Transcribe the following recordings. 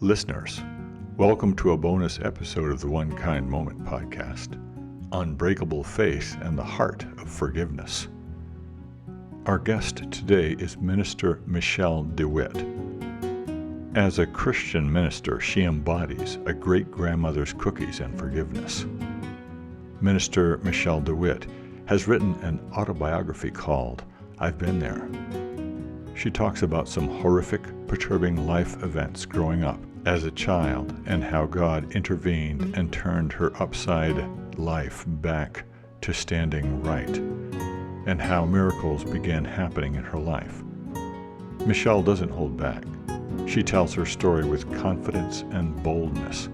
Listeners, welcome to a bonus episode of the One Kind Moment podcast, Unbreakable Faith and the Heart of Forgiveness. Our guest today is Minister Michelle Dewitt. As a Christian minister, she embodies a great-grandmother's cookies and forgiveness. Minister Michelle Dewitt has written an autobiography called I've Been There. She talks about some horrific, perturbing life events growing up as a child and how God intervened and turned her upside life back to standing right, and how miracles began happening in her life. Michelle doesn't hold back. She tells her story with confidence and boldness.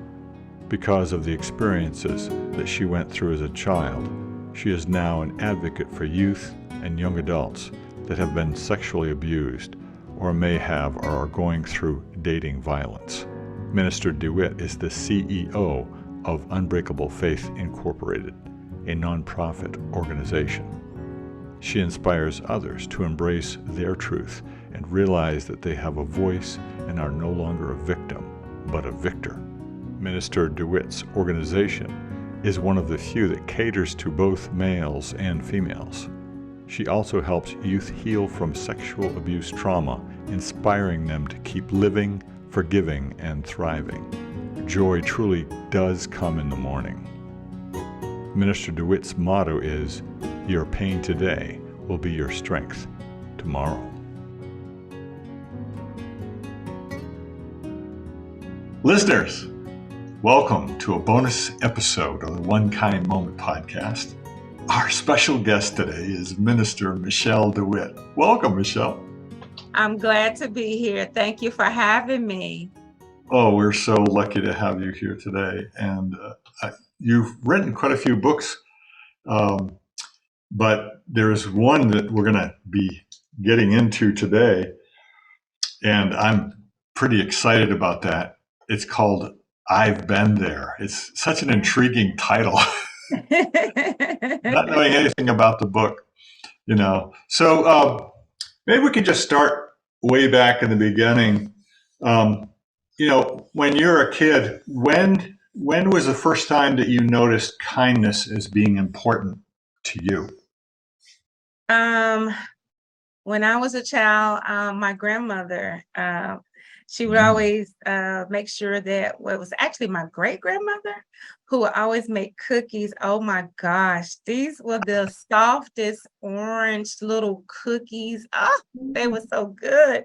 Because of the experiences that she went through as a child, she is now an advocate for youth and young adults that have been sexually abused or may have or are going through dating violence. Minister Dewitt is the CEO of Unbreakable Faith Incorporated, a nonprofit organization. She inspires others to embrace their truth and realize that they have a voice and are no longer a victim, but a victor. Minister Dewitt's organization is one of the few that caters to both males and females. She also helps youth heal from sexual abuse trauma, inspiring them to keep living, forgiving, and thriving. Joy truly does come in the morning. Minister Dewitt's motto is, "Your pain today will be your strength tomorrow." Listeners, welcome to a bonus episode of the One Kind Moment podcast. Our special guest today is Minister Michelle Dewitt. Welcome, Michelle. I'm glad to be here. Thank you for having me. Oh, we're so lucky to have you here today. And you've written quite a few books, but there's one that we're going to be getting into today, and I'm pretty excited about that. It's called I've Been There. It's such an intriguing title. Not knowing anything about the book, So maybe we could just start way back in the beginning. When you're a kid, when was the first time that you noticed kindness as being important to you? When I was a child, my grandmother, she would always make sure that, well, it was actually my great-grandmother who would always make cookies. Oh my gosh, these were the softest orange little cookies. Oh, they were so good.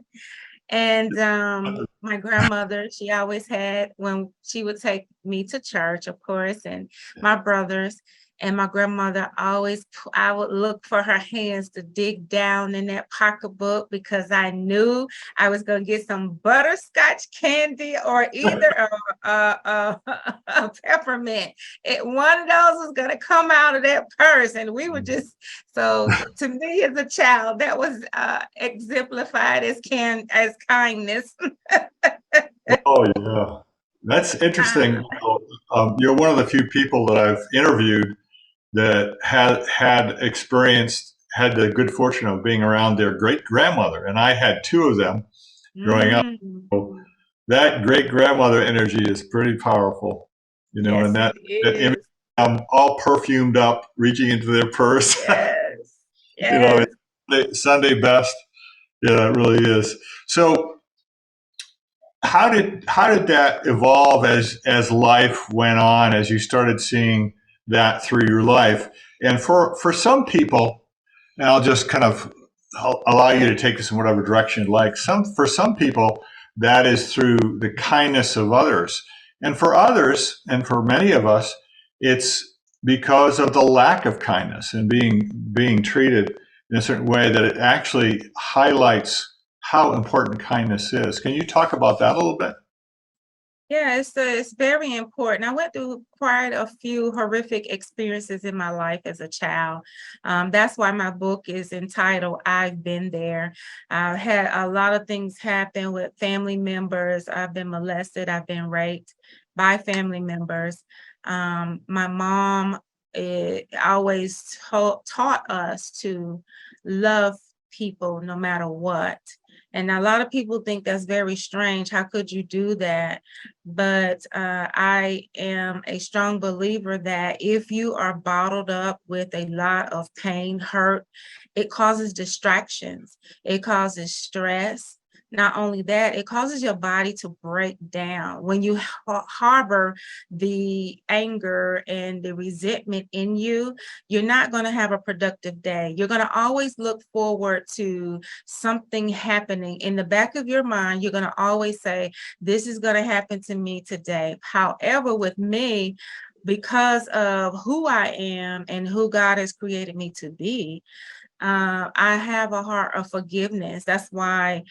And my grandmother, she always had, when she would take me to church, of course, and my brothers, and my grandmother always, I would look for her hands to dig down in that pocketbook because I knew I was going to get some butterscotch candy or either a peppermint. One of those was going to come out of that purse. And we were just, so to me as a child, that was exemplified as kindness. Oh, yeah. That's interesting. You're one of the few people that I've interviewed that had the good fortune of being around their great-grandmother. And I had two of them growing up. So that great-grandmother energy is pretty powerful, Yes, and that image, all perfumed up, reaching into their purse. Yes. Sunday best. Yeah, it really is. So how did that evolve as life went on, as you started seeing that through your life? And for some people, and I'll just kind of allow you to take this in whatever direction you'd like. For some people, that is through the kindness of others. And for others, and for many of us, it's because of the lack of kindness and being treated in a certain way that it actually highlights how important kindness is. Can you talk about that a little bit? Yeah, it's very important. I went through quite a few horrific experiences in my life as a child. That's why my book is entitled I've Been There. I've had a lot of things happen with family members. I've been molested. I've been raped by family members. My mom always taught us to love people no matter what. And a lot of people think that's very strange. How could you do that? But I am a strong believer that if you are bottled up with a lot of pain, hurt, it causes distractions. It causes stress. Not only that, it causes your body to break down. When you harbor the anger and the resentment in you, you're not going to have a productive day. You're going to always look forward to something happening. In the back of your mind, you're going to always say, this is going to happen to me today. However, with me, because of who I am and who God has created me to be, I have a heart of forgiveness. That's why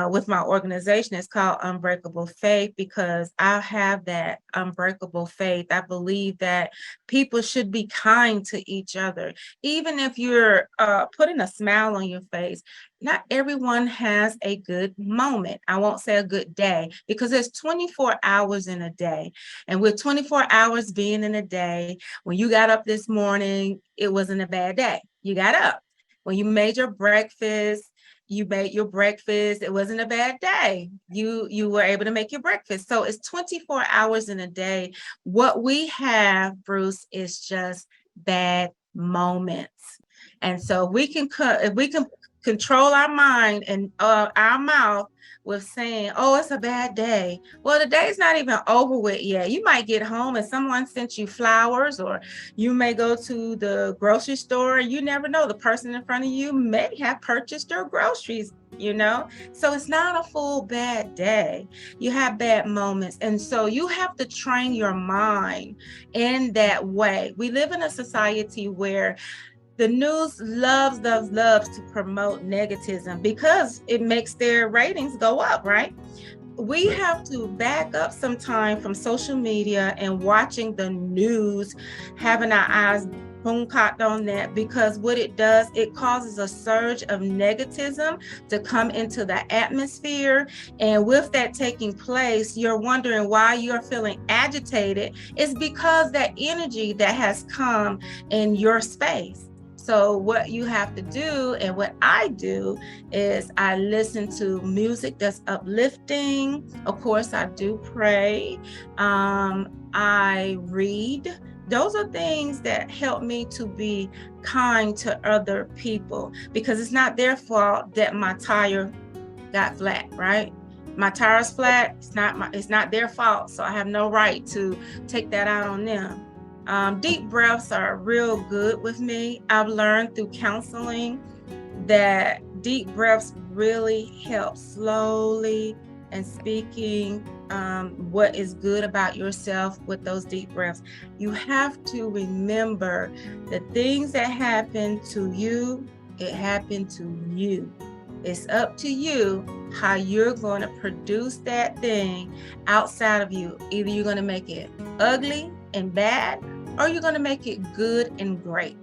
with my organization, it's called Unbreakable Faith, because I have that unbreakable faith. I believe that people should be kind to each other. Even if you're putting a smile on your face, not everyone has a good moment. I won't say a good day, because there's 24 hours in a day. And with 24 hours being in a day, when you got up this morning, it wasn't a bad day. You got up. When you made your breakfast, it wasn't a bad day. You were able to make your breakfast. So it's 24 hours in a day. What we have, Bruce, is just bad moments. And so if we can control our mind and our mouth with saying, oh, it's a bad day. Well, the day's not even over with yet. You might get home and someone sent you flowers, or you may go to the grocery store. You never know. The person in front of you may have purchased your groceries, So it's not a full bad day. You have bad moments. And so you have to train your mind in that way. We live in a society where the news loves to promote negativism because it makes their ratings go up, right? We have to back up some time from social media and watching the news, having our eyes boom cocked on that, because what it does, it causes a surge of negativism to come into the atmosphere. And with that taking place, you're wondering why you're feeling agitated. It's because that energy that has come in your space. So what you have to do, and what I do, is I listen to music that's uplifting. Of course, I do pray. I read. Those are things that help me to be kind to other people, because it's not their fault that my tire got flat, right? My tire's flat. It's not their fault. So I have no right to take that out on them. Deep breaths are real good with me. I've learned through counseling that deep breaths really help slowly and speaking what is good about yourself with those deep breaths. You have to remember the things that happen to you, it happened to you. It's up to you how you're going to produce that thing outside of you. Either you're going to make it ugly and bad, or you're going to make it good and great.